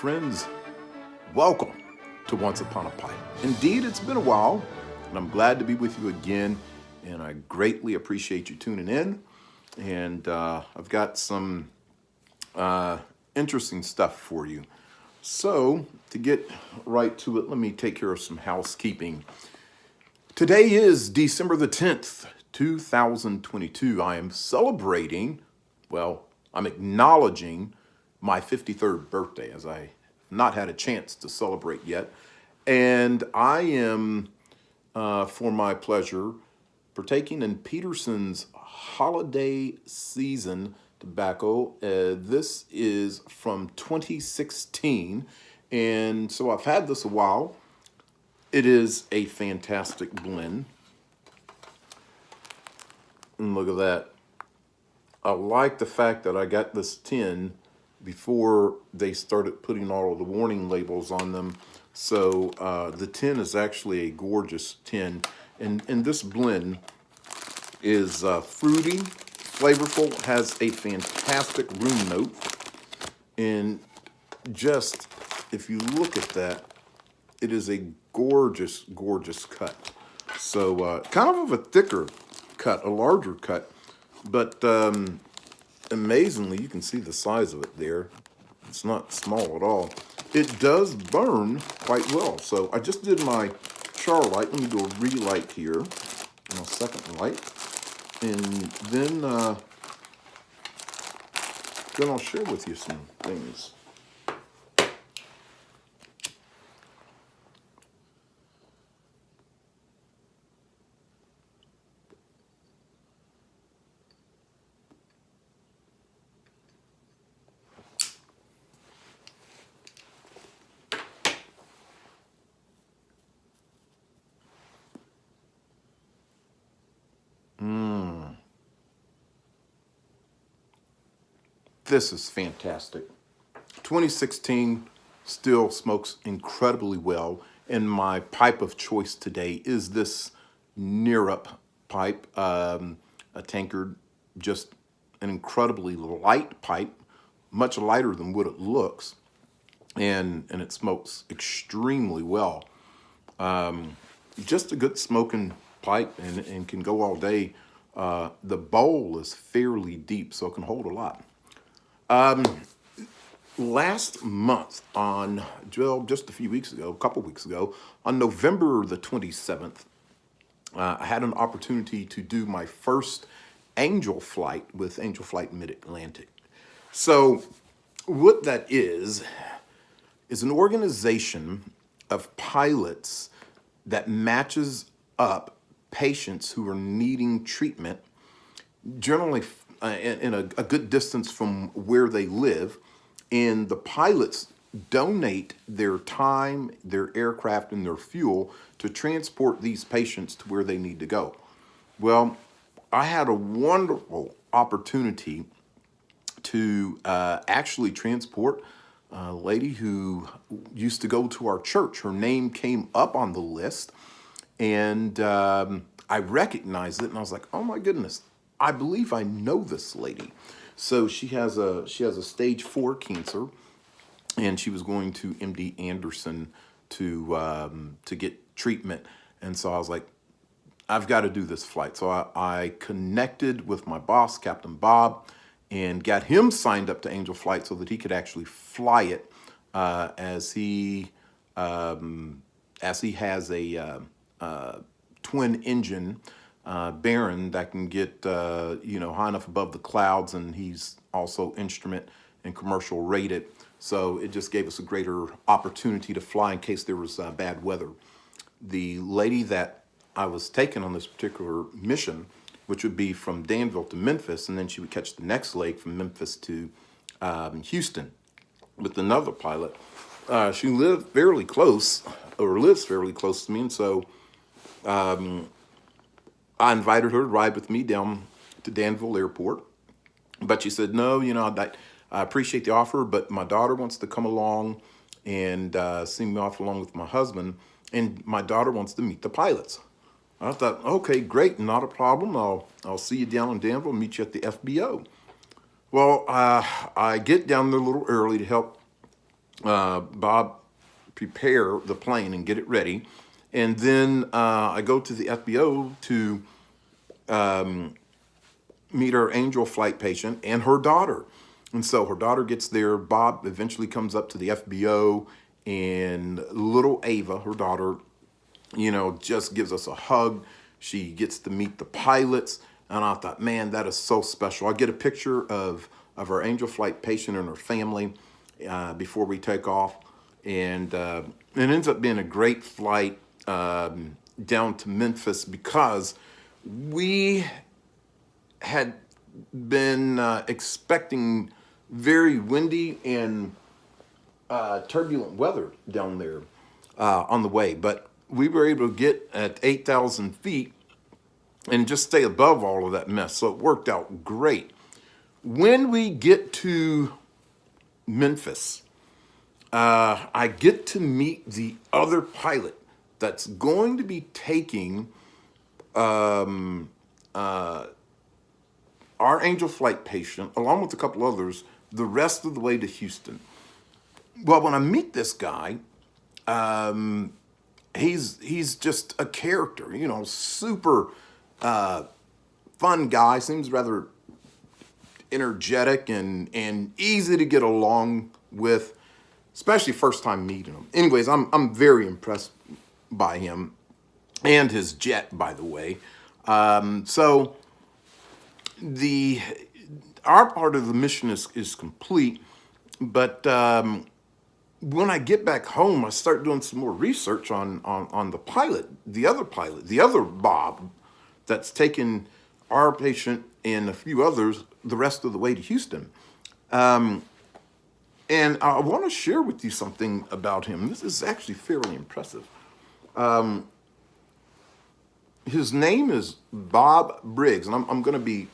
friends. Welcome to Once Upon a Pipe. Indeed, it's been a while, and I'm glad to be with you again, and I greatly appreciate you tuning in. And I've got some interesting stuff for you. So, to get right to it, let me take care of some housekeeping. Today is December the 10th, 2022. I am celebrating, I'm acknowledging my 53rd birthday, as I have not had a chance to celebrate yet. And I am, for my pleasure, partaking in Peterson's holiday season tobacco. This is from 2016, and so I've had this a while. It is a fantastic blend. And look at that. I like the fact that I got this tin before they started putting all of the warning labels on them. So the tin is actually a gorgeous tin. And this blend is fruity, flavorful, has a fantastic room note. And just, if you look at that, it is a gorgeous, gorgeous cut. So kind of a thicker cut, a larger cut, but amazingly, you can see the size of it there. It's not small at all. It does burn quite well. So I just did my char light. Let me do a relight here, and a second light, and then I'll share with you some things. This is fantastic. 2016 still smokes incredibly well, and my pipe of choice today is this Neerup pipe, a tankard, just an incredibly light pipe, much lighter than what it looks, and it smokes extremely well. Just a good smoking pipe and can go all day. The bowl is fairly deep, so it can hold a lot. Last month on, just a few weeks ago, a couple weeks ago, on November the 27th, I had an opportunity to do my first Angel flight with Angel Flight Mid-Atlantic. So what that is an organization of pilots that matches up patients who are needing treatment, generally in a good distance from where they live, and the pilots donate their time, their aircraft, and their fuel to transport these patients to where they need to go. Well, I had a wonderful opportunity to actually transport a lady who used to go to our church. Her name came up on the list, and I recognized it, and I was like, oh my goodness, I believe I know this lady. So she has a stage 4 cancer, and she was going to MD Anderson to get treatment. And so I was like, I've got to do this flight. So I connected with my boss, Captain Bob, and got him signed up to Angel Flight so that he could actually fly it, as he has a twin engine Baron that can get high enough above the clouds, and he's also instrument and commercial rated. So it just gave us a greater opportunity to fly in case there was bad weather. The lady that I was taking on this particular mission, which would be from Danville to Memphis, and then she would catch the next leg from Memphis to Houston with another pilot. She lives fairly close to me, and so I invited her to ride with me down to Danville Airport, but she said, no, I appreciate the offer, but my daughter wants to come along and see me off along with my husband, and my daughter wants to meet the pilots. I thought, okay, great, not a problem. I'll see you down in Danville, meet you at the FBO. Well, I get down there a little early to help Bob prepare the plane and get it ready. And then I go to the FBO to meet our angel flight patient and her daughter. And so her daughter gets there. Bob eventually comes up to the FBO, and little Ava, her daughter, just gives us a hug. She gets to meet the pilots. And I thought, man, that is so special. I get a picture of our angel flight patient and her family before we take off. And it ends up being a great flight down to Memphis because we had been expecting very windy and turbulent weather down there on the way. But we were able to get at 8,000 feet and just stay above all of that mess. So it worked out great. When we get to Memphis, I get to meet the other pilot that's going to be taking our angel flight patient, along with a couple others, the rest of the way to Houston. Well, when I meet this guy, he's just a character, super fun guy, seems rather energetic and easy to get along with, especially first time meeting him. Anyways, I'm very impressed by him and his jet, by the way. So our part of the mission is complete, but when I get back home, I start doing some more research on the pilot, the other Bob, that's taken our patient and a few others the rest of the way to Houston. And I want to share with you something about him. This is actually fairly impressive. His name is Bob Briggs, and I'm going to be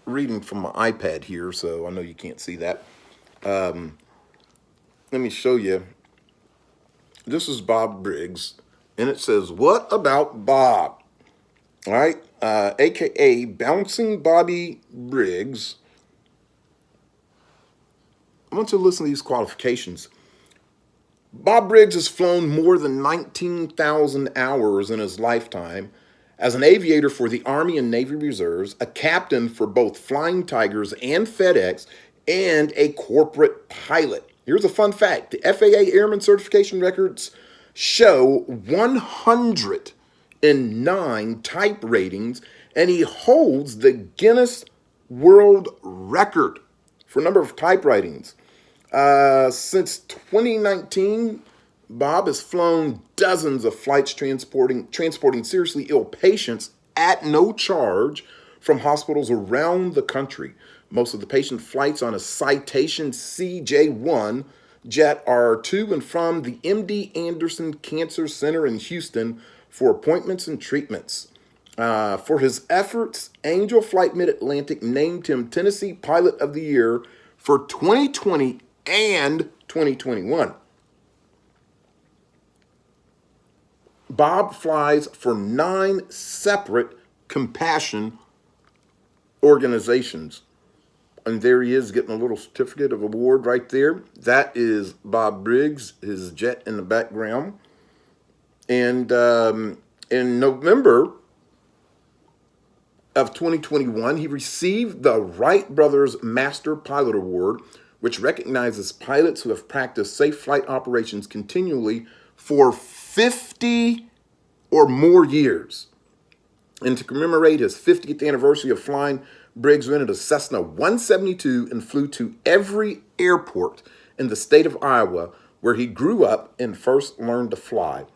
reading from my iPad here, so I know you can't see that. Let me show you. This is Bob Briggs, and it says, "What about Bob?" All right, AKA Bouncing Bobby Briggs. I want you to listen to these qualifications. Bob Briggs has flown more than 19,000 hours in his lifetime as an aviator for the Army and Navy Reserves, a captain for both Flying Tigers and FedEx, and a corporate pilot. Here's a fun fact. The FAA Airman certification records show 109 type ratings, and he holds the Guinness World Record for number of type ratings. Since 2019, Bob has flown dozens of flights transporting seriously ill patients at no charge from hospitals around the country. Most of the patient flights on a Citation CJ1 jet are to and from the MD Anderson Cancer Center in Houston for appointments and treatments. For his efforts, Angel Flight Mid-Atlantic named him Tennessee Pilot of the Year for 2020 and 2021. Bob flies for 9 separate compassion organizations. And there he is getting a little certificate of award right there. That is Bob Briggs, his jet in the background. And in November of 2021, he received the Wright Brothers Master Pilot Award, which recognizes pilots who have practiced safe flight operations continually for 50 or more years. And to commemorate his 50th anniversary of flying, Briggs rented a Cessna 172 and flew to every airport in the state of Iowa where he grew up and first learned to fly.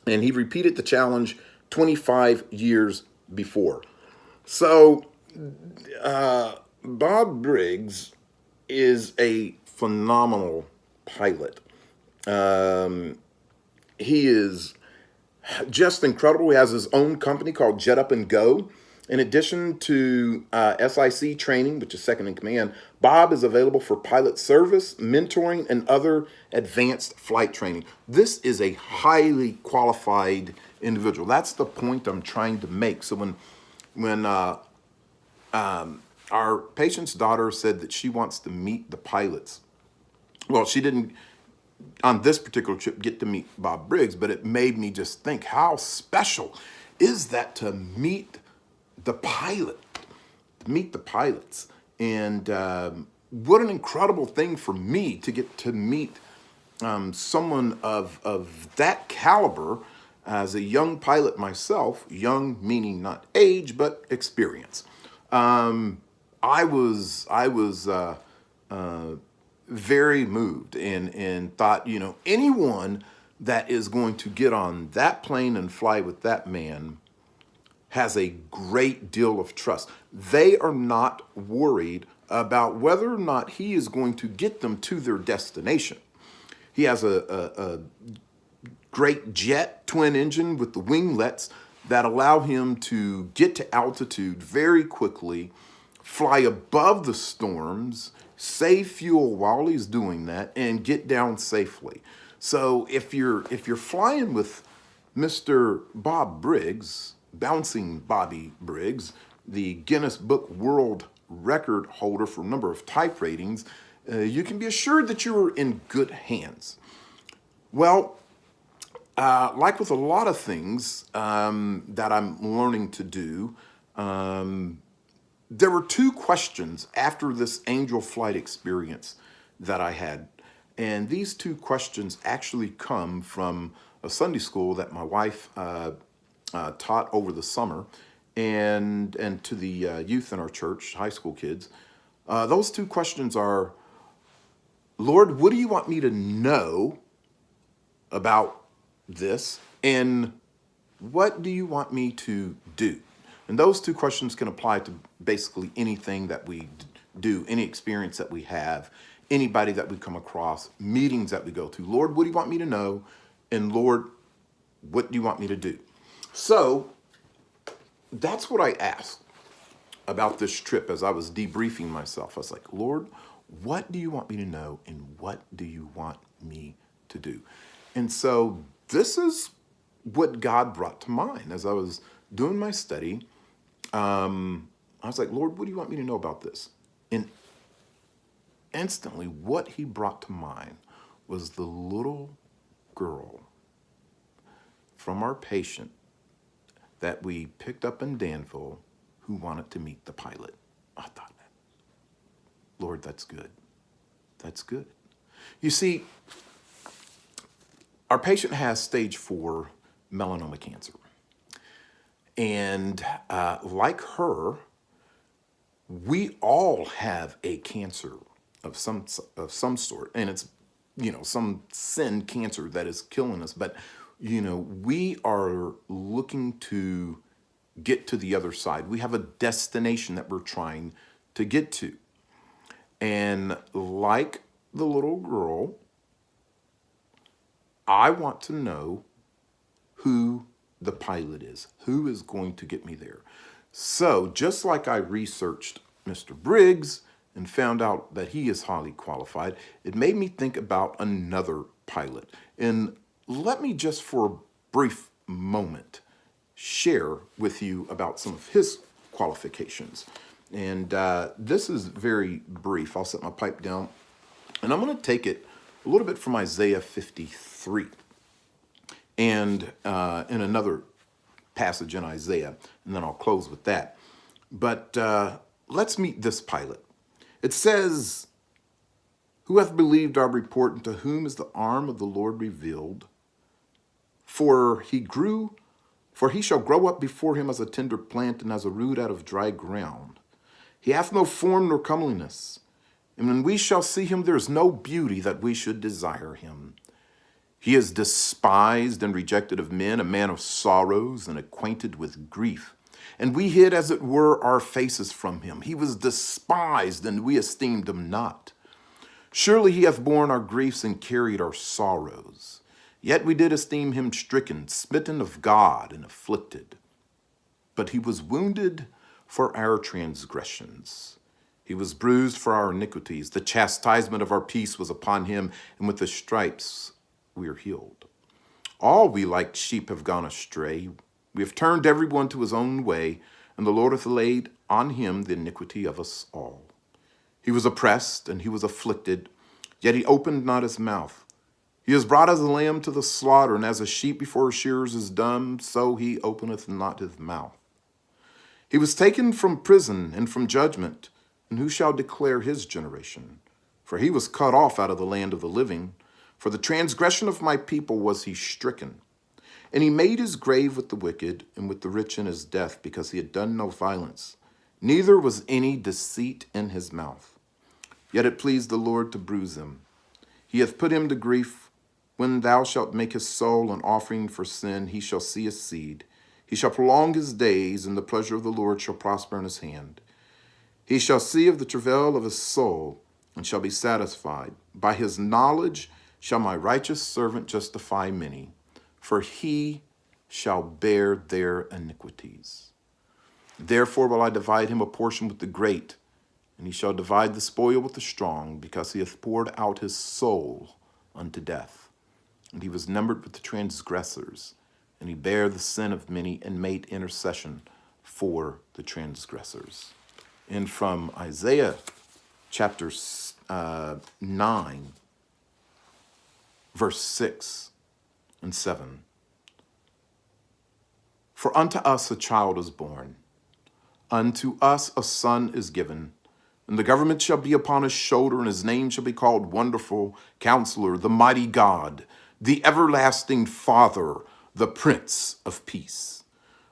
And he repeated the challenge 25 years before. So, Bob Briggs is a phenomenal pilot. He is just incredible. He has his own company called Jet Up and Go. In addition to SIC training, which is second in command, Bob is available for pilot service, mentoring, and other advanced flight training. This is a highly qualified individual. That's the point I'm trying to make. So when our patient's daughter said that she wants to meet the pilots, Well, she didn't on this particular trip get to meet Bob Briggs, but it made me just think, how special is that to meet the pilot, meet the pilots. And what an incredible thing for me to get to meet someone of that caliber as a young pilot myself, young meaning not age, but experience. I was very moved and thought, anyone that is going to get on that plane and fly with that man has a great deal of trust. They are not worried about whether or not he is going to get them to their destination. He has a great jet twin engine with the winglets that allow him to get to altitude very quickly, fly above the storms, save fuel while he's doing that, and get down safely. So if you're flying with Mr. Bob Briggs, Bouncing Bobby Briggs, the Guinness Book World Record holder for number of type ratings, you can be assured that you are in good hands. Well, like with a lot of things that I'm learning to do, there were two questions after this angel flight experience that I had. And these two questions actually come from a Sunday school that my wife taught over the summer and to the youth in our church, high school kids. Those two questions are, Lord, what do you want me to know about this? And what do you want me to do? And those two questions can apply to basically anything that we do, any experience that we have, anybody that we come across, meetings that we go to. Lord, what do you want me to know? And Lord, what do you want me to do? So that's what I asked about this trip as I was debriefing myself. I was like, Lord, what do you want me to know? And what do you want me to do? And so this is what God brought to mind as I was doing my study. I was like, Lord, what do you want me to know about this? And instantly, what he brought to mind was the little girl from our patient that we picked up in Danville who wanted to meet the pilot. I thought, Lord, that's good. That's good. You see, our patient has stage 4 melanoma cancer. And like her, we all have a cancer of some sort, and it's some sin cancer that is killing us. But we are looking to get to the other side. We have a destination that we're trying to get to, and like the little girl, I want to know who the pilot is, who is going to get me there. So just like I researched Mr. Briggs and found out that he is highly qualified, it made me think about another pilot. And let me just for a brief moment share with you about some of his qualifications. And this is very brief. I'll set my pipe down and I'm going to take it a little bit from Isaiah 53 and in another passage in Isaiah, and then I'll close with that. But let's meet this pilot. It says, who hath believed our report, and to whom is the arm of the Lord revealed? For he shall grow up before him as a tender plant, and as a root out of dry ground. He hath no form nor comeliness, and when we shall see him, there is no beauty that we should desire him. He is despised and rejected of men, a man of sorrows and acquainted with grief. And we hid, as it were, our faces from him. He was despised, and we esteemed him not. Surely he hath borne our griefs and carried our sorrows. Yet we did esteem him stricken, smitten of God, and afflicted. But he was wounded for our transgressions. He was bruised for our iniquities. The chastisement of our peace was upon him, and with the stripes we are healed. All we like sheep have gone astray. We have turned everyone to his own way, and the Lord hath laid on him the iniquity of us all. He was oppressed, and he was afflicted, yet he opened not his mouth. He is brought as a lamb to the slaughter, and as a sheep before her shearers is dumb, so he openeth not his mouth. He was taken from prison and from judgment, and who shall declare his generation? For he was cut off out of the land of the living. For the transgression of my people was he stricken. And he made his grave with the wicked and with the rich in his death, because he had done no violence, neither was any deceit in his mouth. Yet it pleased the Lord to bruise him. He hath put him to grief. When thou shalt make his soul an offering for sin, he shall see his seed. He shall prolong his days, and the pleasure of the Lord shall prosper in his hand. He shall see of the travail of his soul, and shall be satisfied. By his knowledge shall my righteous servant justify many, for he shall bear their iniquities. Therefore will I divide him a portion with the great, and he shall divide the spoil with the strong, because he hath poured out his soul unto death. And he was numbered with the transgressors, and he bare the sin of many, and made intercession for the transgressors. And from Isaiah chapter 9, verse 6 and 7. For unto us a child is born, unto us a son is given, and the government shall be upon his shoulder, and his name shall be called Wonderful Counselor, the Mighty God, the Everlasting Father, the Prince of Peace.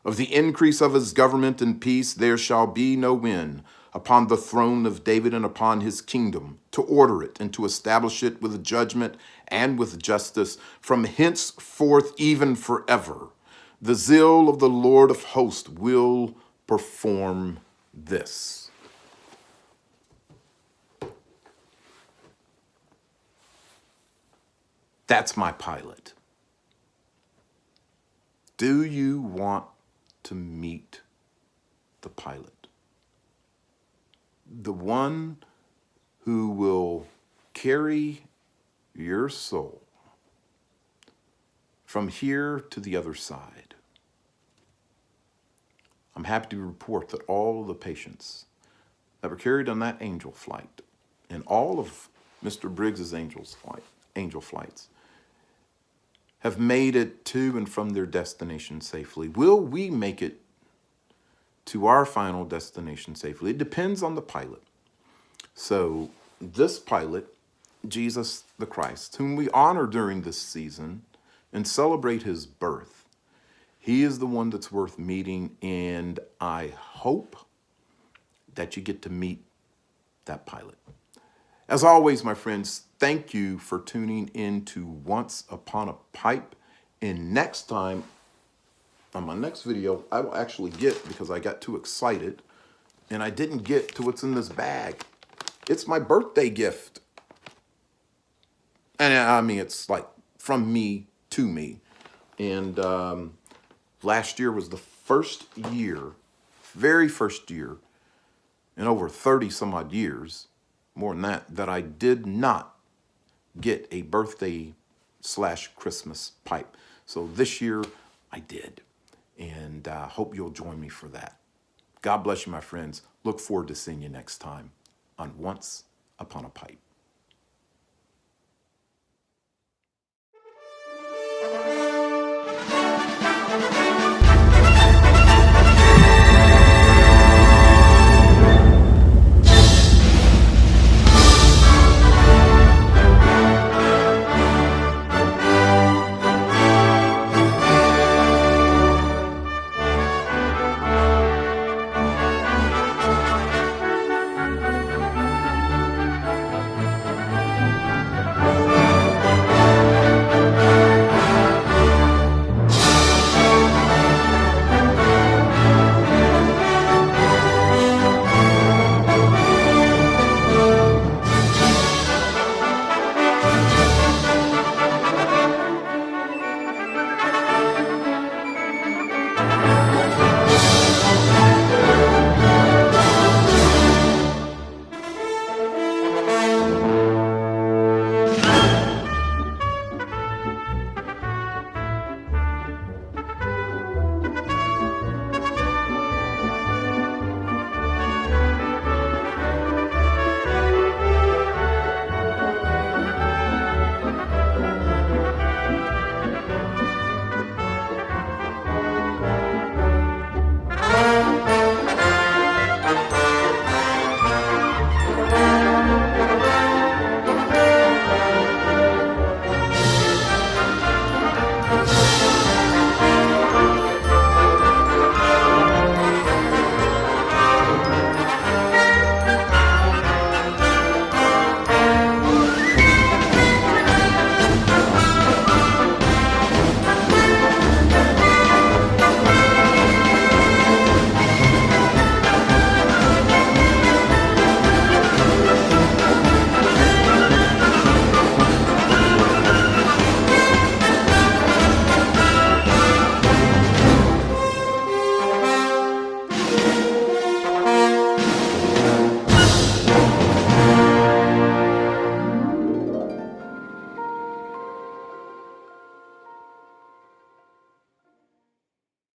Of the increase of his government and peace there shall be no end, upon the throne of David and upon his kingdom, to order it and to establish it with judgment and with justice from henceforth even forever. The zeal of the Lord of hosts will perform this. That's my pilot. Do you want to meet the pilot? The one who will carry your soul from here to the other side. I'm happy to report that all of the patients that were carried on that angel flight and all of Mr. Briggs's angel flights have made it to and from their destination safely. Will we make it to our final destination safely? It depends on the pilot. So this pilot, Jesus the Christ, whom we honor during this season and celebrate his birth, he is the one that's worth meeting, and I hope that you get to meet that pilot. As always, my friends, thank you for tuning in to Once Upon a Pipe. And next time, on my next video, I will actually get, because I got too excited, and I didn't get to what's in this bag. It's my birthday gift. And I mean, it's like from me to me. And last year was the first year, very first year, in over 30 some odd years, more than that I did not get a birthday/Christmas pipe. So this year I did, and hope you'll join me for that. God bless you, my friends. Look forward to seeing you next time on Once Upon a Pipe.